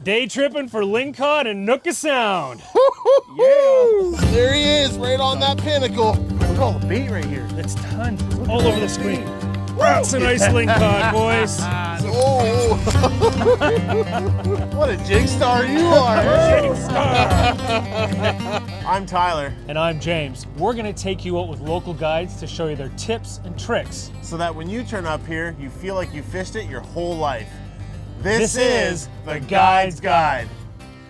Day tripping for Lingcod and Nootka Sound. Yeah. There he is, right on that pinnacle. Look at all the bait right here. It's tons. It's all over the screen. That's a nice Lingcod, boys. Oh. What a jig star you are. Jig star. I'm Tyler. And I'm James. We're going to take you out with local guides to show you their tips and tricks. So that when you turn up here, you feel like you fished it your whole life. This is the Guide's Guide.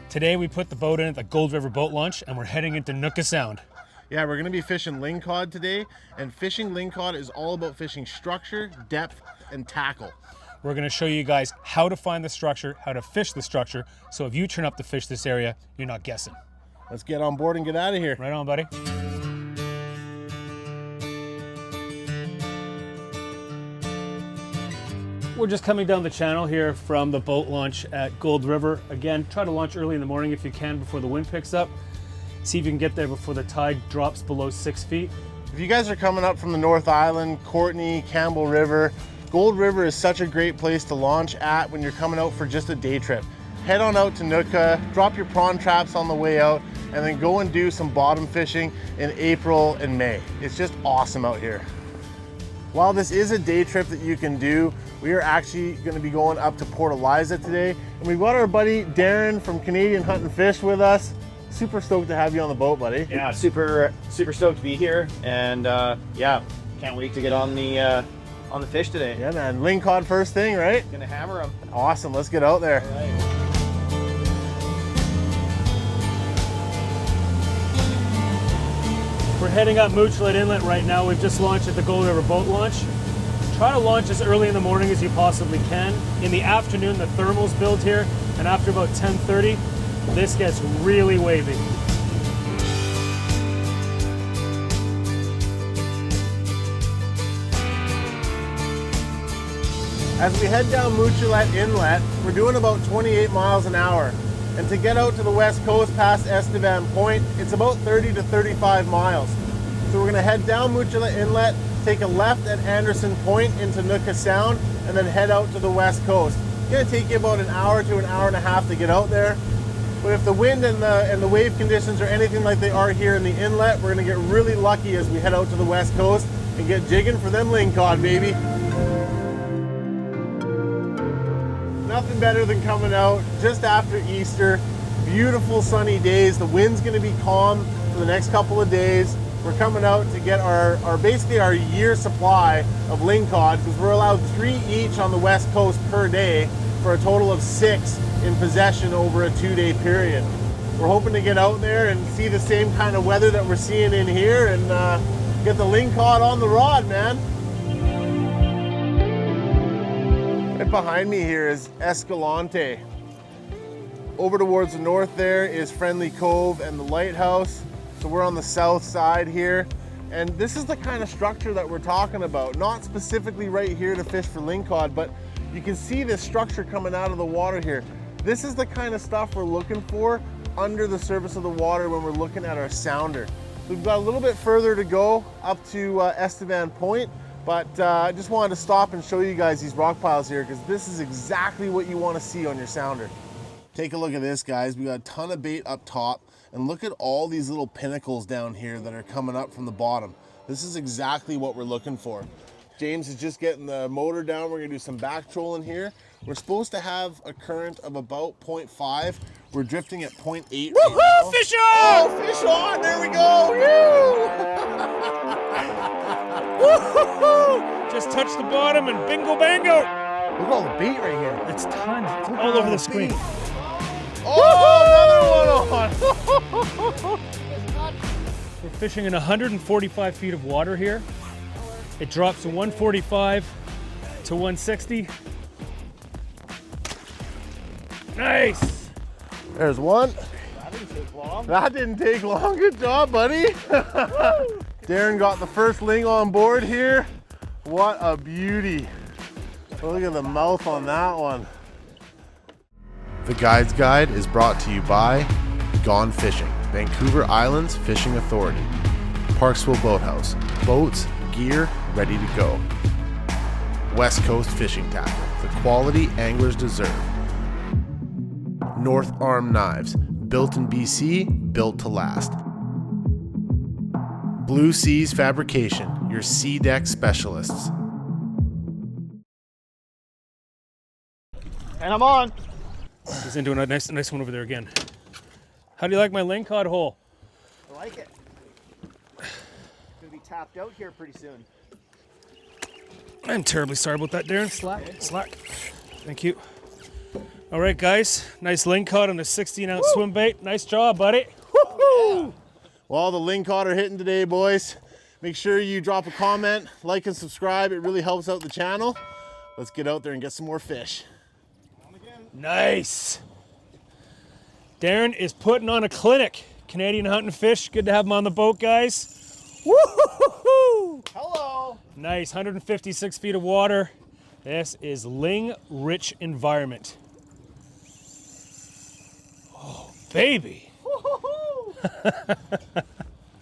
Today we put the boat in at the Gold River boat launch and we're heading into Nootka Sound. Yeah, we're gonna be fishing Lingcod today, and fishing Lingcod is all about fishing structure, depth, and tackle. We're gonna show you guys how to find the structure, how to fish the structure, so if you turn up to fish this area, you're not guessing. Let's get on board and get out of here. Right on, buddy. We're just coming down the channel here from the boat launch at Gold River. Again, try to launch early in the morning if you can before the wind picks up. See if you can get there before the tide drops below 6 feet. If you guys are coming up from the North Island, Courtenay, Campbell River, Gold River is such a great place to launch at when you're coming out for just a day trip. Head on out to Nootka, drop your prawn traps on the way out, and then go and do some bottom fishing in April and May. It's just awesome out here. While this is a day trip that you can do, we are actually going to be going up to Port Eliza today, and we've got our buddy Darren from Canadian Hunt and Fish with us. Super stoked to have you on the boat, buddy. Yeah, super stoked to be here, and yeah, can't wait to get on the fish today. Yeah, man. Lingcod first thing, right? Gonna hammer them. Awesome. Let's get out there. All right. We're heading up Moochlet Inlet right now. We've just launched at the Gold River boat launch. Try to launch as early in the morning as you possibly can. In the afternoon, the thermals build here, and after about 10:30, this gets really wavy. As we head down Moochlet Inlet, we're doing about 28 miles an hour. And to get out to the west coast past Estevan Point, it's about 30 to 35 miles. So we're gonna head down Moochlet Inlet, take a left at Anderson Point into Nootka Sound, and then head out to the west coast. It's gonna take you about an hour to an hour and a half to get out there. But if the wind and the wave conditions are anything like they are here in the inlet, we're gonna get really lucky as we head out to the west coast and get jigging for them Lingcod, baby. Nothing better than coming out just after Easter. Beautiful sunny days. The wind's gonna be calm for the next couple of days. We're coming out to get our basically our year supply of Lingcod, because we're allowed 3 each on the west coast per day for a total of 6 in possession over a 2-day period. We're hoping to get out there and see the same kind of weather that we're seeing in here and get the Lingcod on the rod, man. Right behind me here is Escalante. Over towards the north there is Friendly Cove and the lighthouse. So we're on the south side here. And this is the kind of structure that we're talking about. Not specifically right here to fish for Lingcod, but you can see this structure coming out of the water here. This is the kind of stuff we're looking for under the surface of the water when we're looking at our sounder. We've got a little bit further to go up to Estevan Point, but I just wanted to stop and show you guys these rock piles here, because this is exactly what you want to see on your sounder. Take a look at this, guys. We got a ton of bait up top, and look at all these little pinnacles down here that are coming up from the bottom. This is exactly what we're looking for. James is just getting the motor down. We're gonna do some back trolling here. We're supposed to have a current of about 0.5. We're drifting at 0.8 right now. Fish on! Oh, fish on! There we go! Woo! Just touch the bottom and bingo bango! Look at all the bait right here. It's tons. It's all over the screen. Oh, another one on! We're fishing in 145 feet of water here. It drops from 145 to 160. Nice! There's one. That didn't take long. That didn't take long. Good job, buddy. Darren got the first ling on board here. What a beauty. Look at the mouth on that one. The Guide's Guide is brought to you by Gone Fishing, Vancouver Island's Fishing Authority. Parksville Boathouse, boats, gear, ready to go. West Coast Fishing Tackle, the quality anglers deserve. North Arm Knives, built in BC, built to last. Blue Seas Fabrication, your sea deck specialists. And I'm on. He's into a nice one over there again. How do you like my Lingcod hole? I like it. Gonna be tapped out here pretty soon. I'm terribly sorry about that, Darren. Slack. Thank you. All right, guys. Nice Lingcod on a 16-ounce swim bait. Nice job, buddy. Woo-hoo! Well, the Lingcod are hitting today, boys. Make sure you drop a comment, like and subscribe. It really helps out the channel. Let's get out there and get some more fish. Nice. Darren is putting on a clinic. Canadian hunting fish. Good to have him on the boat, guys. Woo-hoo-hoo! Hello. Nice, 156 feet of water. This is ling-rich environment. Oh, baby.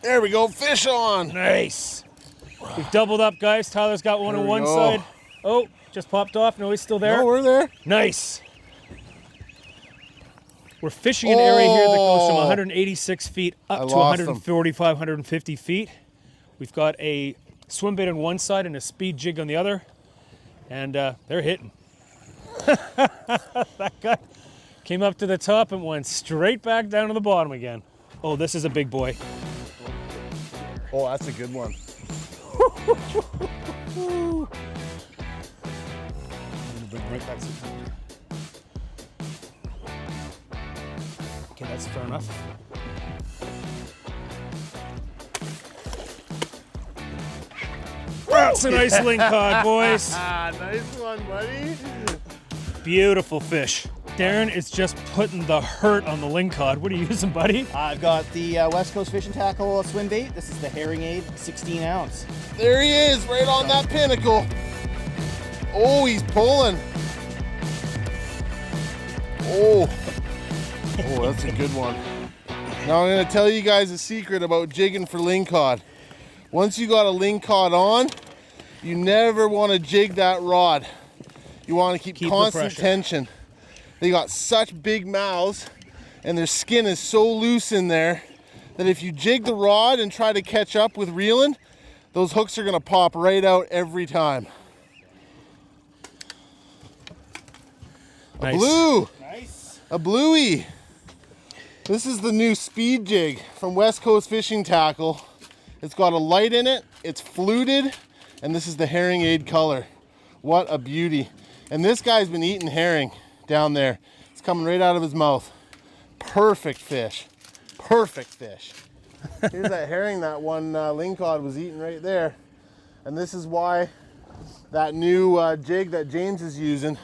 There we go, fish on. Nice. We've doubled up, guys. Tyler's got one There on we one go. side. Oh, just popped off. No, he's still there. No, we're there. Nice. We're fishing an area here that goes from Oh. 186 feet up I to lost 145, 150 feet. We've got a swim bait on one side and a speed jig on the other. And they're hitting. That guy came up to the top and went straight back down to the bottom again. Oh, this is a big boy. Oh, that's a good one. Right back to okay, that's fair enough. That's a nice Lingcod, boys. Nice one, buddy. Beautiful fish. Darren is just putting the hurt on the Lingcod. What are you using, buddy? I've got the West Coast Fishing Tackle swim bait. This is the Herring Aid 16 ounce. There he is, right on that pinnacle. Oh, he's pulling. Oh, that's a good one. Now I'm gonna tell you guys a secret about jigging for Lingcod. Once you got a Lingcod on, you never want to jig that rod. You want to keep the constant pressure. tension. They got such big mouths and their skin is so loose in there that if you jig the rod and try to catch up with reeling, those hooks are gonna pop right out every time. Nice. Blue, Nice. a bluey. This is the new speed jig from West Coast Fishing Tackle. It's got a light in it, it's fluted, and this is the Herring Aid color. What a beauty. And this guy's been eating herring down there. It's coming right out of his mouth. Perfect fish. Perfect fish. Here's that herring that one Lingcod was eating right there. And this is why that new jig that James is using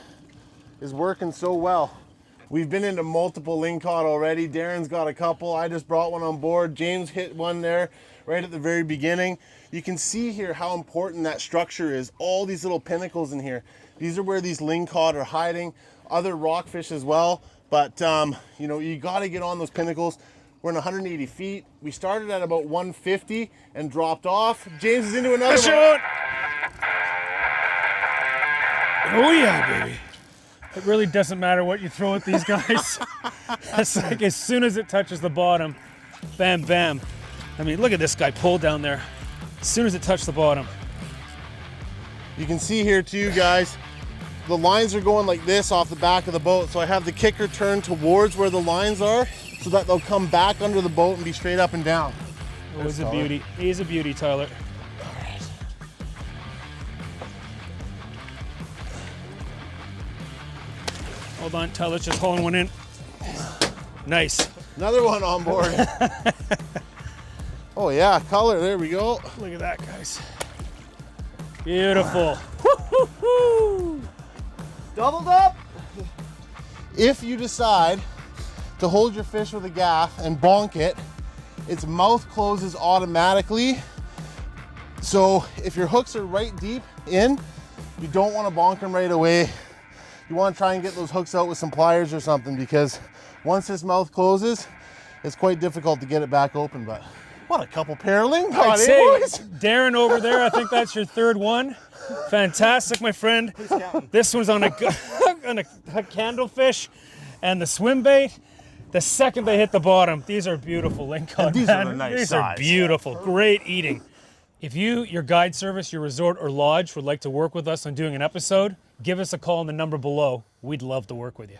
is working so well. We've been into multiple Lingcod already. Darren's got a couple. I just brought one on board. James hit one there right at the very beginning. You can see here how important that structure is. All these little pinnacles in here. These are where these Lingcod are hiding. Other rockfish as well. But you know, you got to get on those pinnacles. We're in 180 feet. We started at about 150 and dropped off. James is into another one. Oh yeah, baby. It really doesn't matter what you throw at these guys. It's like as soon as it touches the bottom, bam, bam. I mean, look at this guy pull down there. As soon as it touched the bottom. You can see here too, guys, the lines are going like this off the back of the boat. So I have the kicker turned towards where the lines are so that they'll come back under the boat and be straight up and down. Oh, he's a beauty. He's a beauty, Tyler. Hold on, Tyler's just hauling one in. Nice. Another one on board. Oh yeah, color, there we go. Look at that, guys. Beautiful. Woo-hoo-hoo. Doubled up. If you decide to hold your fish with a gaff and bonk it, its mouth closes automatically. So if your hooks are right deep in, you don't want to bonk them right away. You want to try and get those hooks out with some pliers or something, because once this mouth closes, it's quite difficult to get it back open. But what a couple pair of Lingcod, I'd say, boys? Darren over there, I think that's your third one. Fantastic, my friend. This one's on a candlefish, And the swim bait, the second they hit the bottom, these are beautiful Lingcod. And these are the nice These size. are beautiful, great eating. If you, your guide service, your resort or lodge would like to work with us on doing an episode, give us a call on the number below. We'd love to work with you.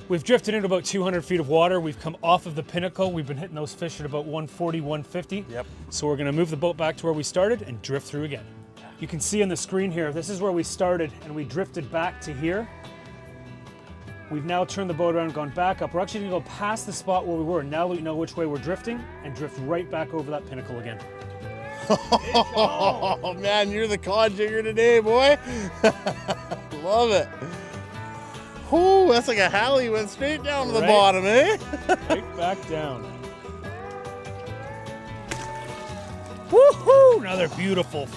We've drifted into about 200 feet of water. We've come off of the pinnacle. We've been hitting those fish at about 140, 150. Yep. So we're gonna move the boat back to where we started and drift through again. You can see on the screen here, this is where we started and we drifted back to here. We've now turned the boat around and gone back up. We're actually gonna go past the spot where we were. Now that we know which way we're drifting and drift right back over that pinnacle again. Oh man, you're the cod jigger today, boy. Love it. Oh, that's like a Halley went straight down to the Right. bottom, eh? Right back down. Woohoo! Another beautiful,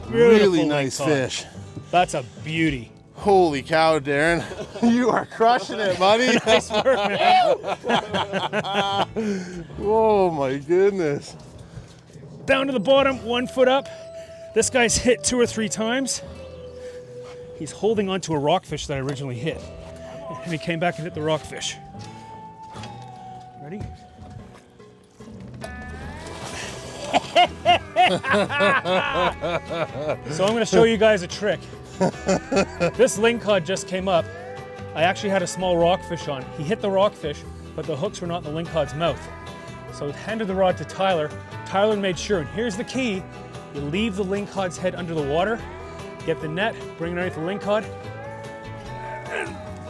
Really nice Lingcod. fish. That's a beauty. Holy cow, Darren. You are crushing it, buddy. Nice work, man. Oh my goodness. Down to the bottom, 1 foot up. This guy's hit 2 or 3 times. He's holding onto a rockfish that I originally hit. And he came back and hit the rockfish. Ready? So I'm going to show you guys a trick. This Lingcod just came up. I actually had a small rockfish on. He hit the rockfish, but the hooks were not in the Lingcod's mouth. So I handed the rod to Tyler. Tyler made sure, and here's the key, you leave the Lingcod's head under the water, get the net, bring it underneath the Lingcod.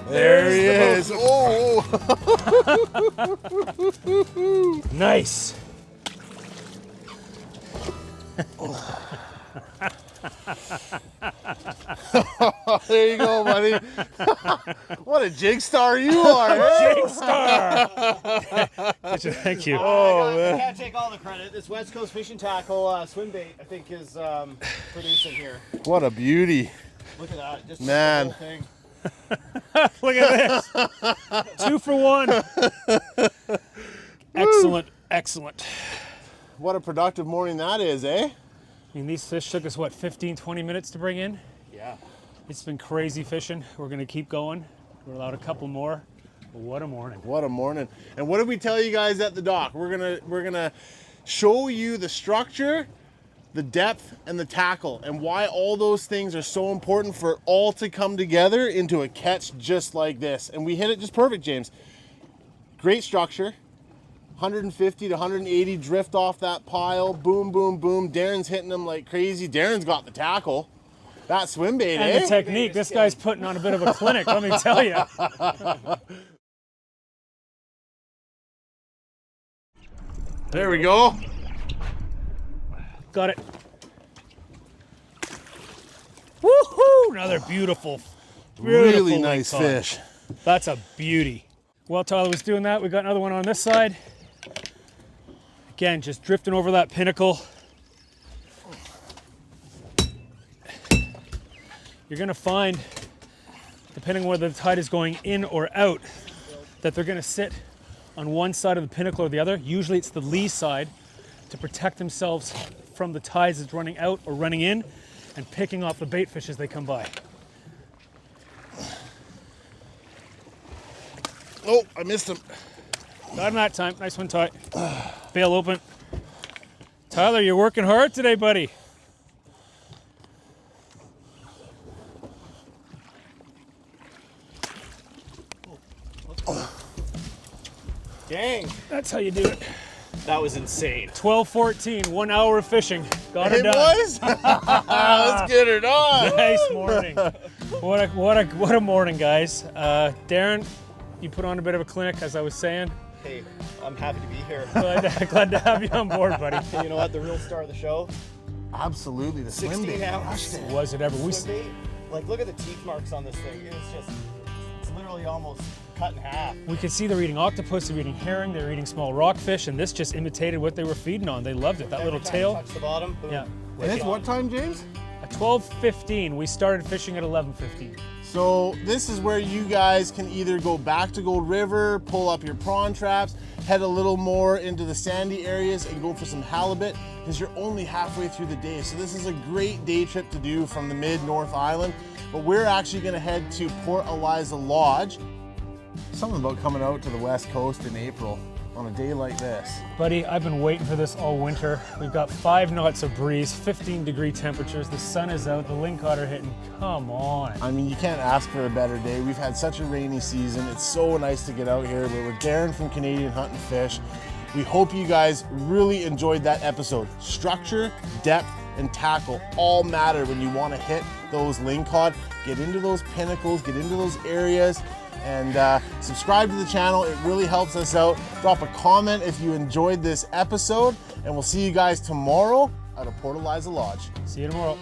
There he is. Oh. Nice. There you go, buddy. What a jig star you are, eh? Jig star. Thank you. I can't take all the credit. This West Coast Fishing Tackle swim bait, I think, is producing here. What a beauty. Look at that. Just Man. the whole thing. Look at this. 2 for 1. Excellent, excellent. What a productive morning that is, eh? I mean, these fish took us, what, 15, 20 minutes to bring in? Yeah. It's been crazy fishing. We're gonna keep going. We're allowed a couple more. But what a morning. What a morning. And what did we tell you guys at the dock? We're gonna show you the structure, the depth, and the tackle, and why all those things are so important for all to come together into a catch just like this. And we hit it just perfect, James. Great structure. 150 to 180 drift off that pile. Boom, boom, boom. Darren's hitting them like crazy. Darren's got the tackle. That swim bait, And eh? the technique. This guy's putting on a bit of a clinic, let me tell you. There we go. Got it. Woohoo! Another beautiful, Really nice Lingcod. fish. That's a beauty. While Tyler was doing that, we got another one on this side. Again, just drifting over that pinnacle. You're gonna find, depending on whether the tide is going in or out, that they're gonna sit on one side of the pinnacle or the other. Usually it's the lee side to protect themselves from the tides that's running out or running in and picking off the bait fish as they come by. Oh, I missed him. Got him that time. Nice one, Ty. Bail open. Tyler, you're working hard today, buddy. Dang. That's how you do it. That was insane. 12:14, 1 hour of fishing. Got her Hey, done. boys. Let's get her done. Nice morning. What a morning, guys. Darren, you put on a bit of a clinic, as I was saying. Hey, I'm happy to be here. Glad to have you on board, buddy. You know what? The real star of the show? Absolutely, the swim 16 bait. hours. Was it ever? Swim bait. Like, look at the teeth marks on this thing. It's literally almost cut in half. We could see they're eating octopus, they're eating herring, they're eating small rockfish, and this just imitated what they were feeding on. They loved it. That Every little time tail. you touch the bottom, boom. Yeah. And it's what time, James? At 12:15, we started fishing at 11:15. So this is where you guys can either go back to Gold River, pull up your prawn traps, head a little more into the sandy areas and go for some halibut, because you're only halfway through the day. So this is a great day trip to do from the mid-North Island. But we're actually gonna head to Port Eliza Lodge. Something about coming out to the West Coast in April on a day like this. Buddy, I've been waiting for this all winter. We've got 5 knots of breeze, 15-degree temperatures, the sun is out, the Lingcod are hitting. Come on. I mean, you can't ask for a better day. We've had such a rainy season. It's so nice to get out here. We're with Darren from Canadian Hunt and Fish. We hope you guys really enjoyed that episode. Structure, depth, and tackle all matter when you want to hit those Lingcod. Get into those pinnacles, get into those areas, and subscribe to the channel. It really helps us out. Drop a comment if you enjoyed this episode, and we'll see you guys tomorrow out of Port Eliza Lodge. See you tomorrow.